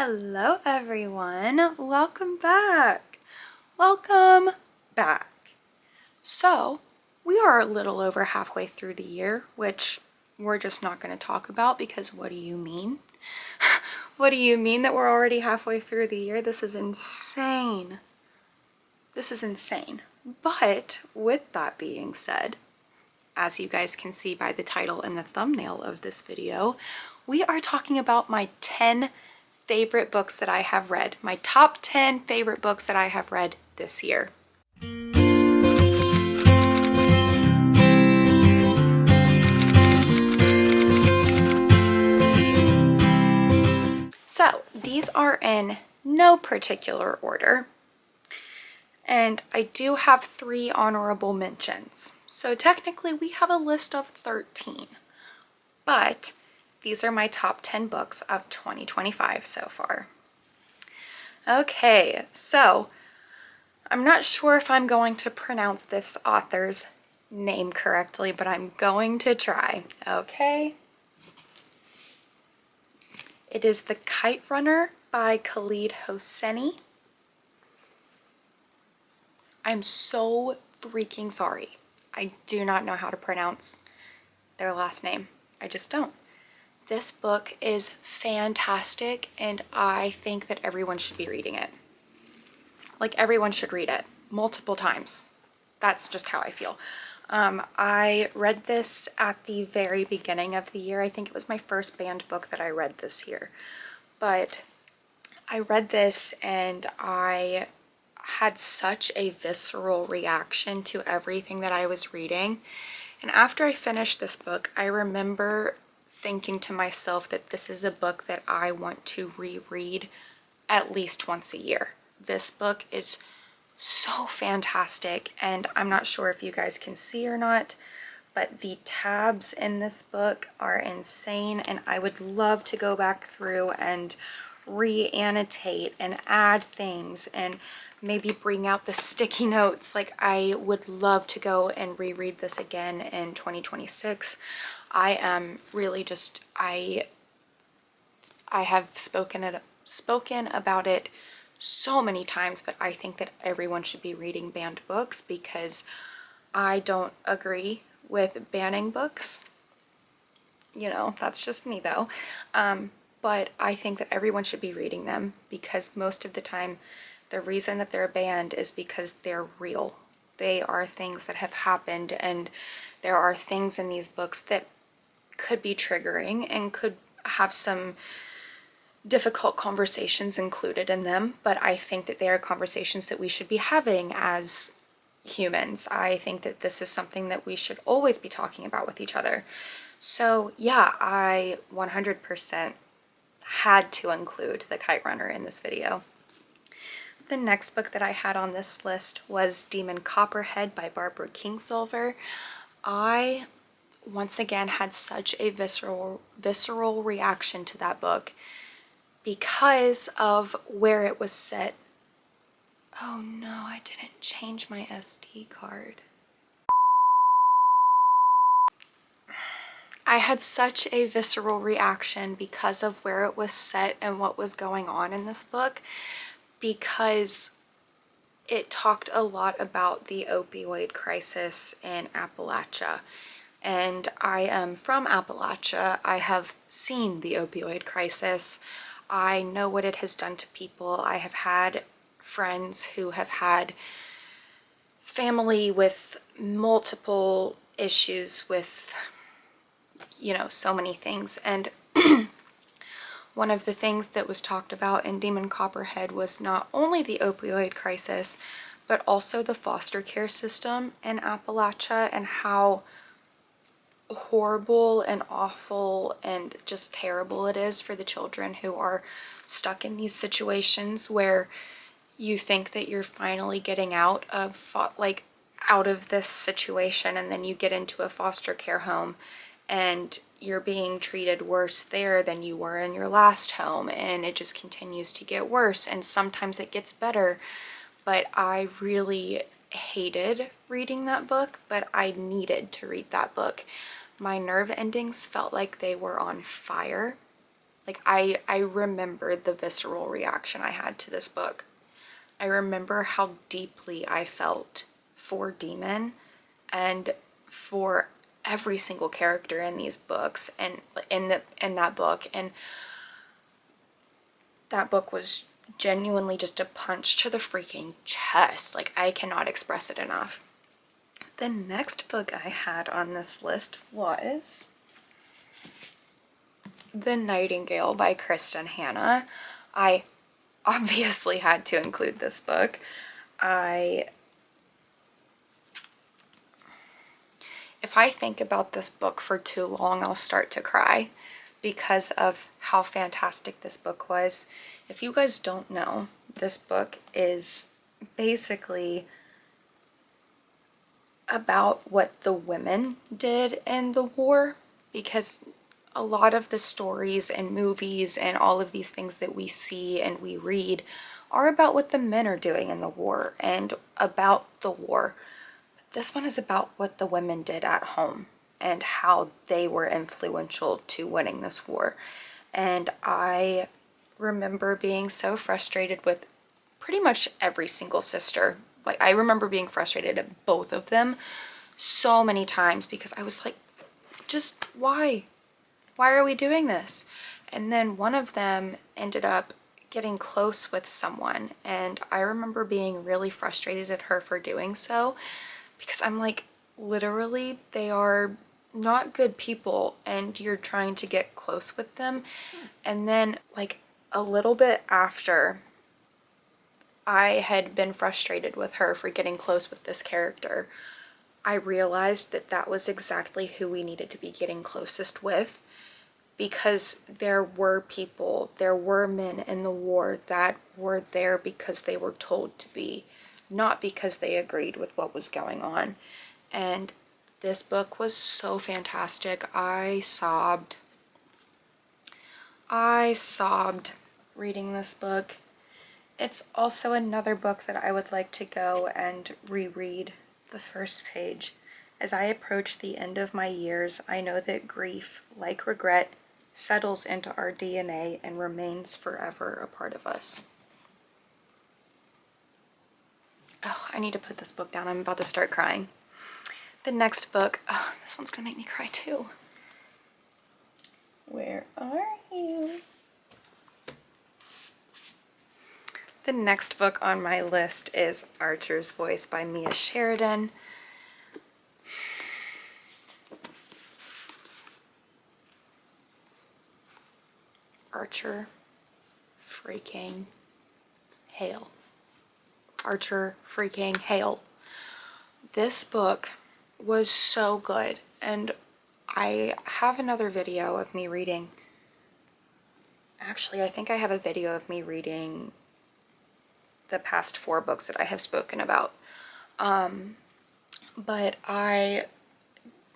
Hello everyone, welcome back. Welcome back. So we are a little over halfway through the year, which we're just not going to talk about because what do you mean? What do you mean that we're already halfway through the year? This is insane. This is insane. But with that being said, as you guys can see by the title and the thumbnail of this video, we are talking about my 10 favorite books that I have read, my top 10 favorite books that I have read this year. So these are in no particular order, and I do have 3 honorable mentions. So technically we have a list of 13, but these are my top 10 books of 2025 so far. Okay, so I'm not sure if I'm going to pronounce this author's name correctly, but I'm going to try, okay? It is The Kite Runner by Khaled Hosseini. I'm so freaking sorry. I do not know how to pronounce their last name. I just don't. This book is fantastic, and I think that everyone should be reading it. Like, everyone should read it multiple times. That's just how I feel. I read this at the very beginning of the year. I think it was my first banned book that I read this year. But I read this and I had such a visceral reaction to everything that I was reading. And after I finished this book, I remember thinking to myself that this is a book that I want to reread at least once a year. This book is so fantastic, and I'm not sure if you guys can see or not, but the tabs in this book are insane, and I would love to go back through and re-annotate and add things and maybe bring out the sticky notes. Like, I would love to go and reread this again in 2026. I am really just, I have spoken about it so many times, but I think that everyone should be reading banned books because I don't agree with banning books. You know, that's just me though. But I think that everyone should be reading them because most of the time the reason that they're banned is because they're real. They are things that have happened, and there are things in these books that could be triggering and could have some difficult conversations included in them, but I think that they are conversations that we should be having as humans. I think that this is something that we should always be talking about with each other. So yeah, I 100% had to include The Kite Runner in this video. The next book that I had on this list was Demon Copperhead by Barbara Kingsolver. I once again had such a visceral reaction to that book because of where it was set. Oh no, I didn't change my SD card. I had such a visceral reaction because of where it was set and what was going on in this book, because it talked a lot about the opioid crisis in Appalachia. And I am from Appalachia. I have seen the opioid crisis. I know what it has done to people. I have had friends who have had family with multiple issues with, you know, so many things. And one of the things that was talked about in Demon Copperhead was not only the opioid crisis, but also the foster care system in Appalachia and how horrible and awful and just terrible it is for the children who are stuck in these situations where you think that you're finally getting out of this situation, and then you get into a foster care home and you're being treated worse there than you were in your last home, and it just continues to get worse, and sometimes it gets better. But I really hated reading that book, but I needed to read that book. My nerve endings felt like they were on fire. Like I remember the visceral reaction I had to this book. I remember how deeply I felt for Demon and for every single character in these books and in that book, and that book was genuinely just a punch to the freaking chest. Like, I cannot express it enough. The next book I had on this list was The Nightingale by Kristen Hanna. I obviously had to include this book. If I think about this book for too long, I'll start to cry because of how fantastic this book was. If you guys don't know, this book is basically about what the women did in the war, because a lot of the stories and movies and all of these things that we see and we read are about what the men are doing in the war and about the war. This one is about what the women did at home and how they were influential to winning this war. And I remember being so frustrated with pretty much every single sister. Like, I remember being frustrated at both of them so many times because I was like, just why? Why are we doing this? And then one of them ended up getting close with someone, and I remember being really frustrated at her for doing so because I'm like, literally, they are not good people and you're trying to get close with them. And then, like, a little bit after I had been frustrated with her for getting close with this character, I realized that that was exactly who we needed to be getting closest with, because there were people, there were men in the war that were there because they were told to be, not because they agreed with what was going on. And this book was so fantastic. I sobbed reading this book. It's also another book that I would like to go and reread the first page. As I approach the end of my years, I know that grief, like regret, settles into our DNA and remains forever a part of us. Oh, I need to put this book down. I'm about to start crying. The next book, oh, this one's gonna make me cry too. Where are you? The next book on my list is Archer's Voice by Mia Sheridan. Archer freaking hail. Archer freaking hail. This book was so good, and I have another video of me reading. Actually, I think I have a video of me reading the past 4 books that I have spoken about. But I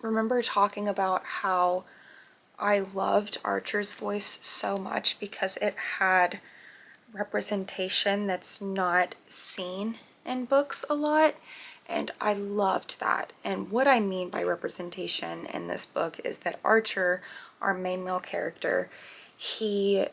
remember talking about how I loved Archer's Voice so much because it had representation that's not seen in books a lot, and I loved that. And what I mean by representation in this book is that Archer, our main male character, he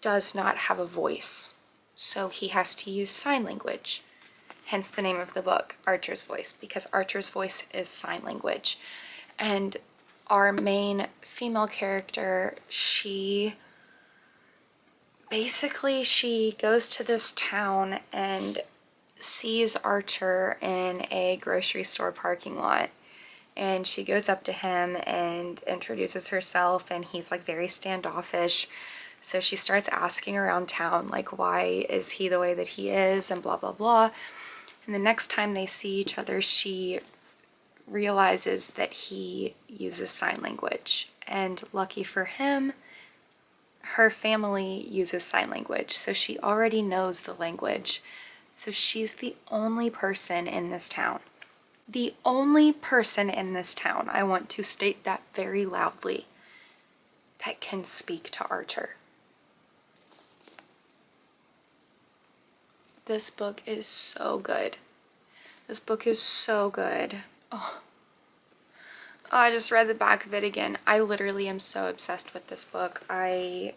does not have a voice, so he has to use sign language. Hence the name of the book, Archer's Voice, because Archer's voice is sign language. And our main female character, she goes to this town and sees Archer in a grocery store parking lot, and she goes up to him and introduces herself, and he's like very standoffish. So she starts asking around town, like, why is he the way that he is, and blah blah blah. And the next time they see each other, she realizes that he uses sign language, and lucky for him, her family uses sign language, so she already knows the language. So she's the only person in this town. The only person in this town, I want to state that very loudly, that can speak to Archer. This book is so good. This book is so good. Oh, I just read the back of it again. I literally am so obsessed with this book. I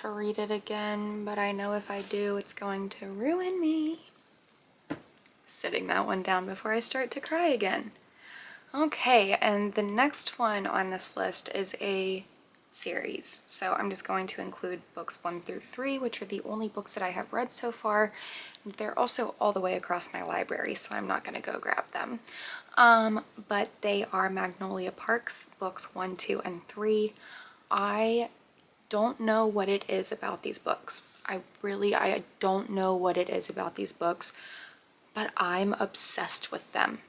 to read it again, but I know if I do, it's going to ruin me. Sitting that one down before I start to cry again. Okay, and the next one on this list is a series. So I'm just going to include books 1 through 3, which are the only books that I have read so far. They're also all the way across my library, so I'm not going to go grab them. But they are Magnolia Parks, books 1, 2, and 3. I don't know what it is about these books. I don't know what it is about these books, but I'm obsessed with them.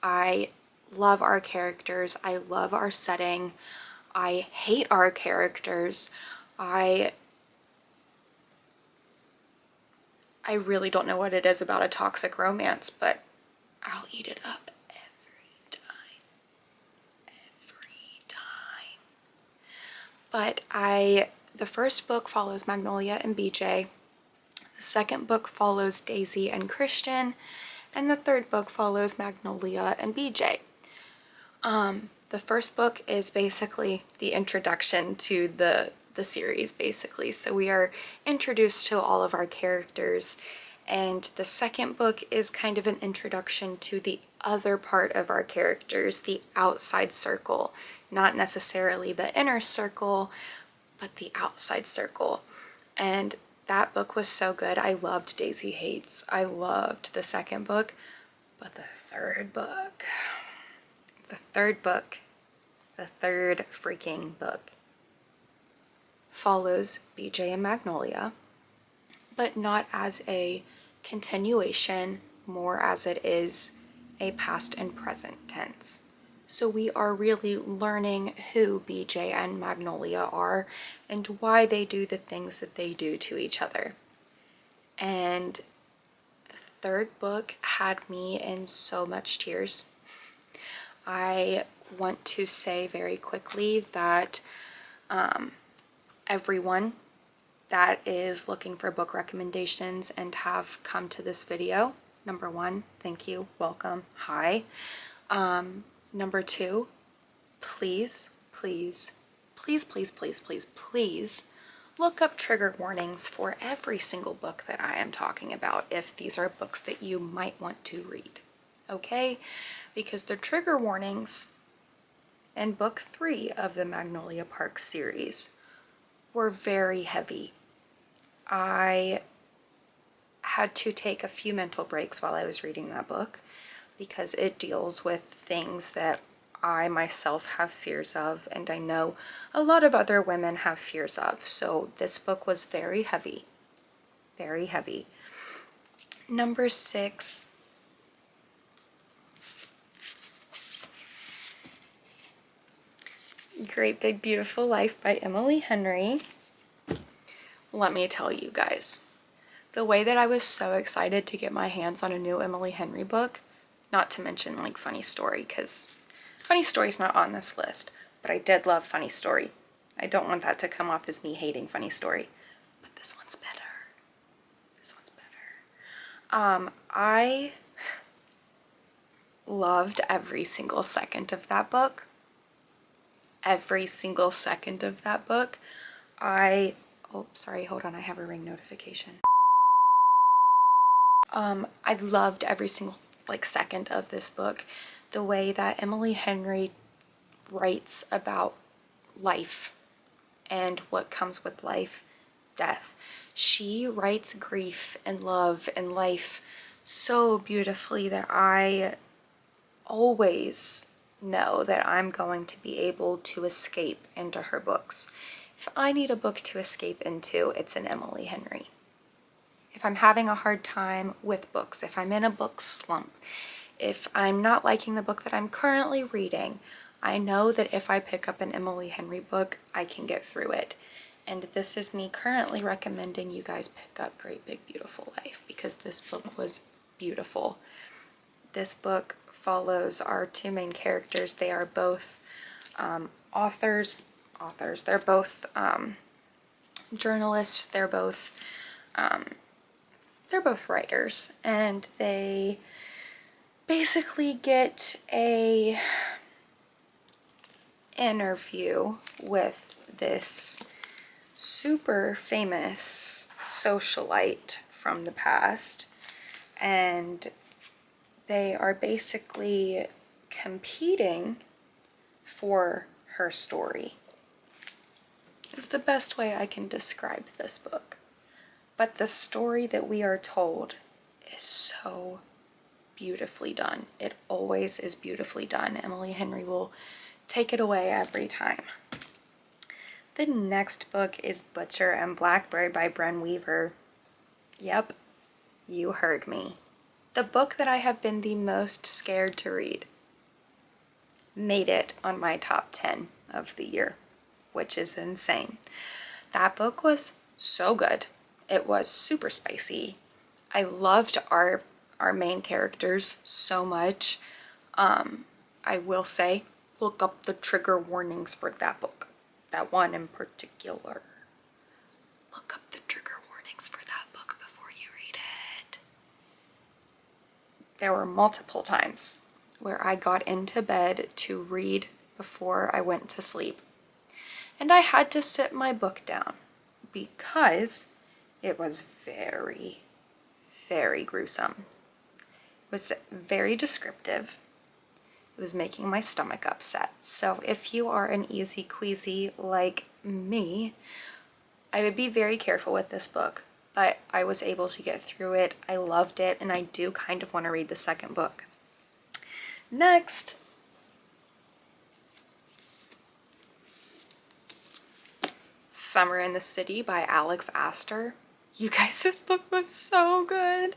I love our characters. I love our setting. I hate our characters. I really don't know what it is about a toxic romance, but I'll eat it up every time. Every time. But the first book follows Magnolia and BJ. The second book follows Daisy and Christian. And the third book follows Magnolia and BJ. The first book is basically the introduction to the series, basically. So we are introduced to all of our characters, and the second book is kind of an introduction to the other part of our characters, the outside circle. Not necessarily the inner circle, but the outside circle. And that book was so good. I loved Daisy Hates. I loved the second book, but the third freaking book follows BJ and Magnolia, but not as a continuation, more as it is a past and present tense. So we are really learning who BJ and Magnolia are and why they do the things that they do to each other. And the third book had me in so much tears. I want to say very quickly that everyone that is looking for book recommendations and have come to this video, number one, thank you, welcome, hi. Number two, please, please, please, please, please, please, please look up trigger warnings for every single book that I am talking about if these are books that you might want to read, okay? Because the trigger warnings in book 3 of the Magnolia Parks series were very heavy. I had to take a few mental breaks while I was reading that book because it deals with things that I myself have fears of, and I know a lot of other women have fears of. So this book was very heavy, very heavy. Number 6. Great Big Beautiful Life by Emily Henry. Let me tell you guys, the way that I was so excited to get my hands on a new Emily Henry book, not to mention like Funny Story, because Funny Story's not on this list, but I did love Funny Story. I don't want that to come off as me hating Funny Story, but this one's better. This one's better. I loved every single second of that book. Every single second of that book. Oh, sorry, hold on, I have a ring notification. I loved every single second of this book. The way that Emily Henry writes about life and what comes with life, death. She writes grief and love and life so beautifully that I always know that I'm going to be able to escape into her books. If I need a book to escape into, it's an Emily Henry. If I'm having a hard time with books, if I'm in a book slump, if I'm not liking the book that I'm currently reading, I know that if I pick up an Emily Henry book, I can get through it. And this is me currently recommending you guys pick up Great Big Beautiful Life because this book was beautiful. This book follows our two main characters. They are both authors. They're both journalists. They're both writers, and they basically get a interview with this super famous socialite from the past, and they are basically competing for her story. It's the best way I can describe this book. But the story that we are told is so beautifully done. It always is beautifully done. Emily Henry will take it away every time. The next book is Butcher and Blackbird by Bren Weaver. Yep, you heard me. The book that I have been the most scared to read made it on my top 10 of the year, which is insane. That book was so good. It was super spicy. I loved our main characters so much. I will say, look up the trigger warnings for that book. That one in particular. Look up the trigger warnings for that book before you read it. There were multiple times where I got into bed to read before I went to sleep. And I had to sit my book down because it was very, very gruesome. It was very descriptive. It was making my stomach upset. So if you are an easy queasy like me, I would be very careful with this book, but I was able to get through it. I loved it, and I do kind of want to read the second book. Next, Summer in the City by Alex Astor. You guys, this book was so good.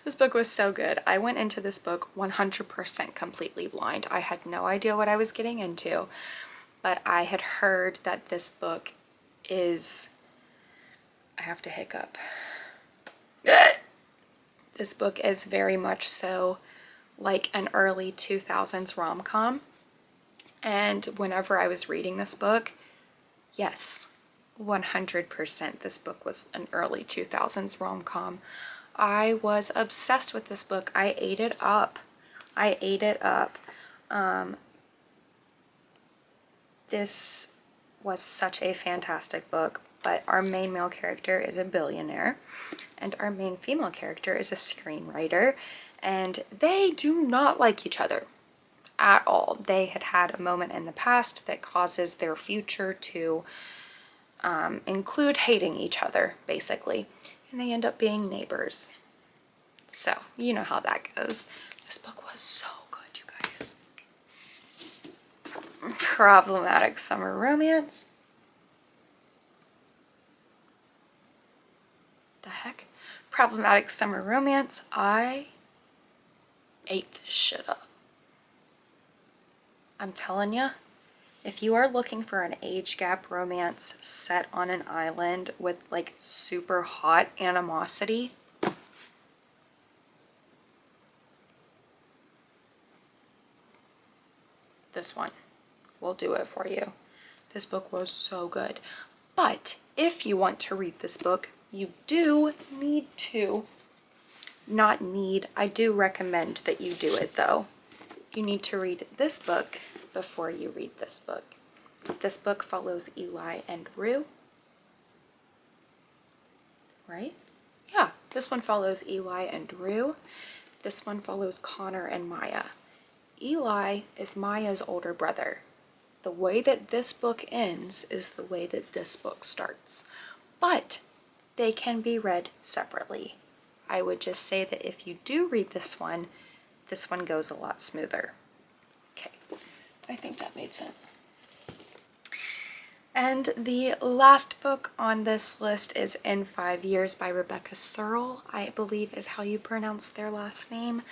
This book was so good. I went into this book 100% completely blind. I had no idea what I was getting into, but I had heard that this book is, I have to hiccup. This book is very much so like an early 2000s rom-com. And whenever I was reading this book, yes, 100% this book was an early 2000s rom-com. I was obsessed with this book. I ate it up. This was such a fantastic book, but our main male character is a billionaire and our main female character is a screenwriter, and they do not like each other at all. They had had a moment in the past that causes their future to include hating each other, basically, and they end up being neighbors. So, you know how that goes. This book was so good, you guys. Problematic Summer Romance. The heck? Problematic Summer Romance. I ate this shit up. I'm telling ya. If you are looking for an age gap romance set on an island with like super hot animosity, this one will do it for you. This book was so good. But if you want to read this book, you do need to, not need, I do recommend that you do it though. You need to read this book before you read this book. This book follows Eli and Rue. Right? Yeah, this one follows Eli and Rue. This one follows Connor and Maya. Eli is Maya's older brother. The way that this book ends is the way that this book starts. But they can be read separately. I would just say that if you do read this one goes a lot smoother. Okay, I think that made sense. And the last book on this list is In 5 Years by Rebecca Searle, I believe is how you pronounce their last name.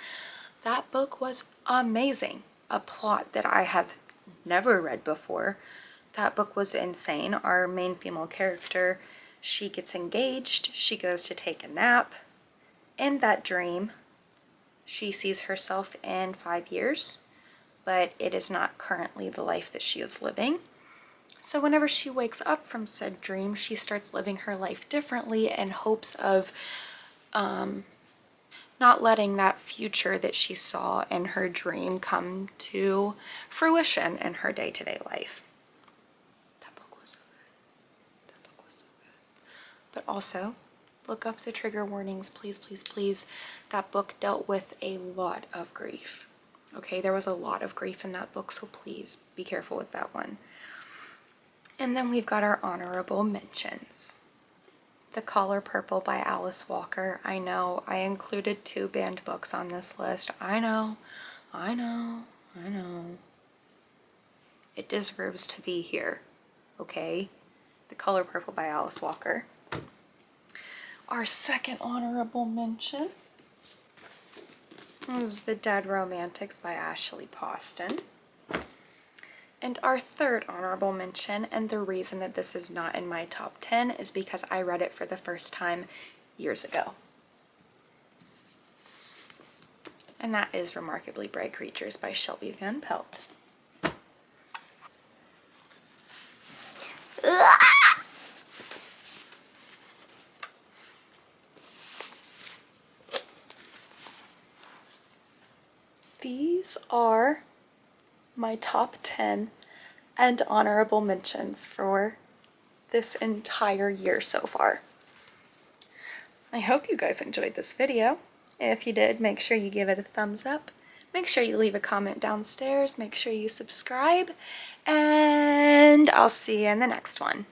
That book was amazing. A plot that I have never read before. That book was insane. Our main female character, she gets engaged, she goes to take a nap. In that dream, she sees herself in 5 years, but it is not currently the life that she is living. So whenever she wakes up from said dream, she starts living her life differently in hopes of not letting that future that she saw in her dream come to fruition in her day-to-day life. That book was so good. That book was so but also look up the trigger warnings, please, please, please. That book dealt with a lot of grief. Okay, there was a lot of grief in that book, so please be careful with that one. And then we've got our honorable mentions. The Color Purple by Alice Walker. I know I included 2 banned books on this list. I know. It deserves to be here, okay? The Color Purple by Alice Walker. Our second honorable mention is The Dead Romantics by Ashley Poston. And our third honorable mention, and the reason that this is not in my top 10, is because I read it for the first time years ago. And that is Remarkably Bright Creatures by Shelby Van Pelt. These are my top 10 and honorable mentions for this entire year so far. I hope you guys enjoyed this video. If you did, make sure you give it a thumbs up. Make sure you leave a comment downstairs. Make sure you subscribe. And I'll see you in the next one.